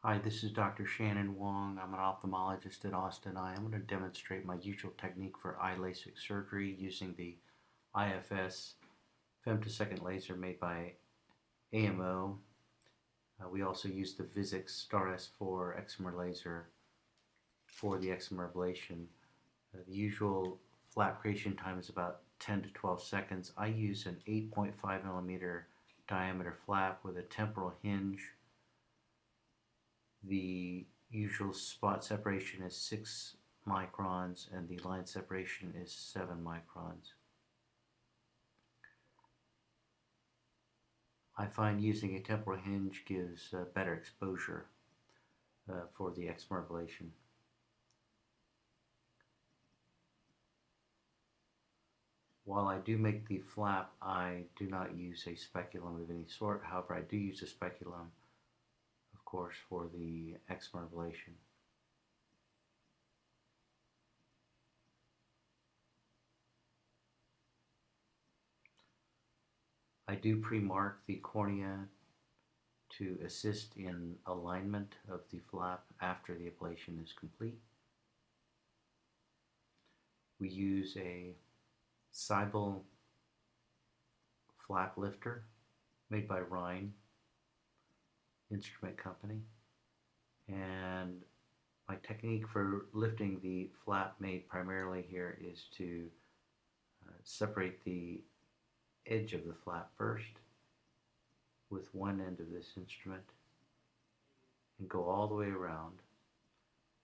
Hi, this is Dr. Shannon Wong. I'm an ophthalmologist at Austin Eye. I'm going to demonstrate my usual technique for eye LASIK surgery using the IFS femtosecond laser made by AMO. We also use the Vizix Star S4 excimer laser for the excimer ablation. The usual flap creation time is about 10 to 12 seconds. I use an 8.5 millimeter diameter flap with a temporal hinge. The usual spot separation is 6 microns and the line separation is 7 microns. I find using a temporal hinge gives better exposure for the excimer ablation. While I do make the flap, I do not use a speculum of any sort. However, I do use a speculum, of course, for the excimer ablation. I do pre-mark the cornea to assist in alignment of the flap after the ablation is complete. We use a Cybele flap lifter made by Rhine Instrument Company, and my technique for lifting the flap made primarily here is to separate the edge of the flap first with one end of this instrument and go all the way around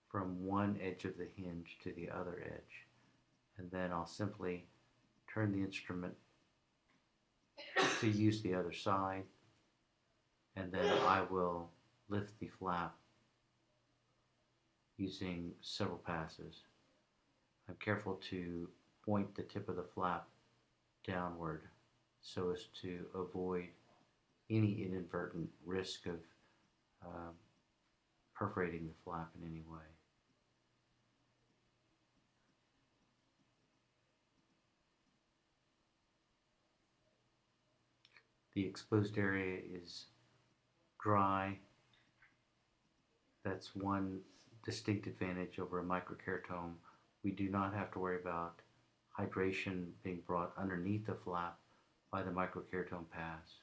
from one edge of the hinge to the other edge, and then I'll simply turn the instrument to use the other side, and then I will lift the flap using several passes. I'm careful to point the tip of the flap downward so as to avoid any inadvertent risk of perforating the flap in any way. The exposed area is dry. That's one distinct advantage over a microkeratome. We do not have to worry about hydration being brought underneath the flap by the microkeratome pass.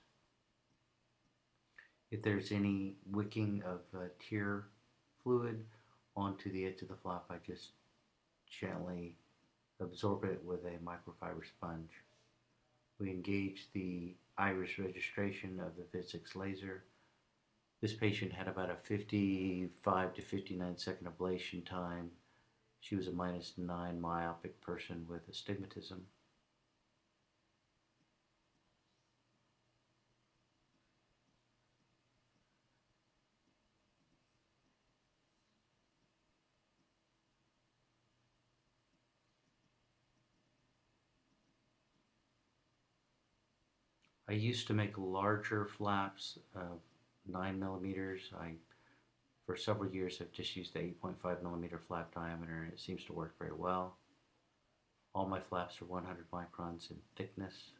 If there's any wicking of tear fluid onto the edge of the flap, I just gently absorb it with a microfiber sponge. We engage the iris registration of the Vizix laser. This patient had about a 55 to 59 second ablation time. She was a -9 myopic person with astigmatism. I used to make larger flaps of 9 millimeters. For several years, I've just used the 8.5 millimeter flap diameter, and it seems to work very well. All my flaps are 100 microns in thickness.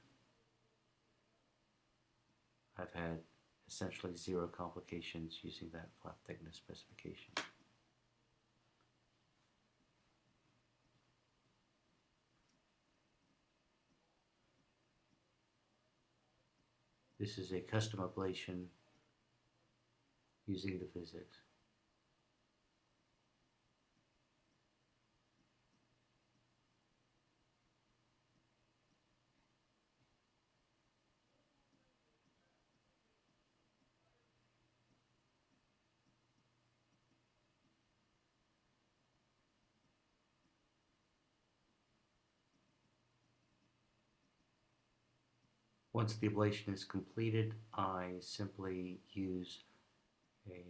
I've had essentially zero complications using that flap thickness specification. This is a custom ablation using the Vizix. Once the ablation is completed, I simply use a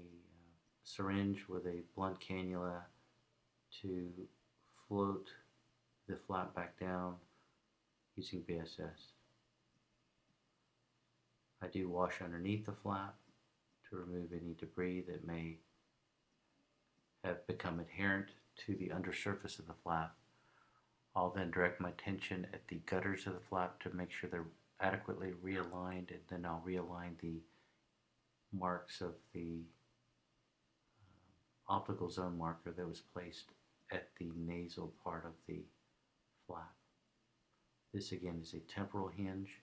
syringe with a blunt cannula to float the flap back down using BSS. I do wash underneath the flap to remove any debris that may have become adherent to the undersurface of the flap. I'll then direct my attention at the gutters of the flap to make sure they're adequately realigned, and then I'll realign the marks of the optical zone marker that was placed at the nasal part of the flap. This again is a temporal hinge,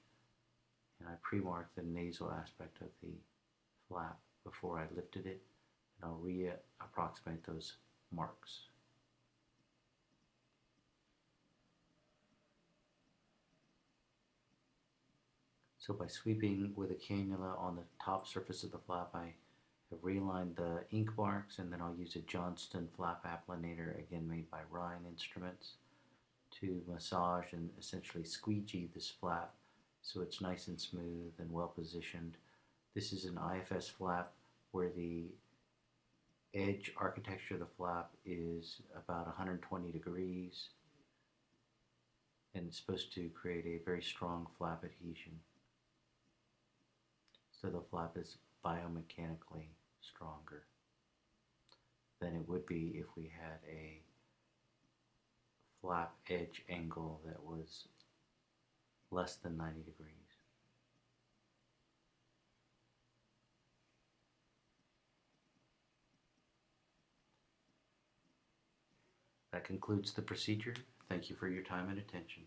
and I pre-marked the nasal aspect of the flap before I lifted it, and I'll re-approximate those marks. So by sweeping with a cannula on the top surface of the flap, I have realigned the ink marks, and then I'll use a Johnston flap applinator, again made by Rhine Instruments, to massage and essentially squeegee this flap so it's nice and smooth and well positioned. This is an IFS flap where the edge architecture of the flap is about 120 degrees, and it's supposed to create a very strong flap adhesion. So the flap is biomechanically stronger than it would be if we had a flap edge angle that was less than 90 degrees. That concludes the procedure. Thank you for your time and attention.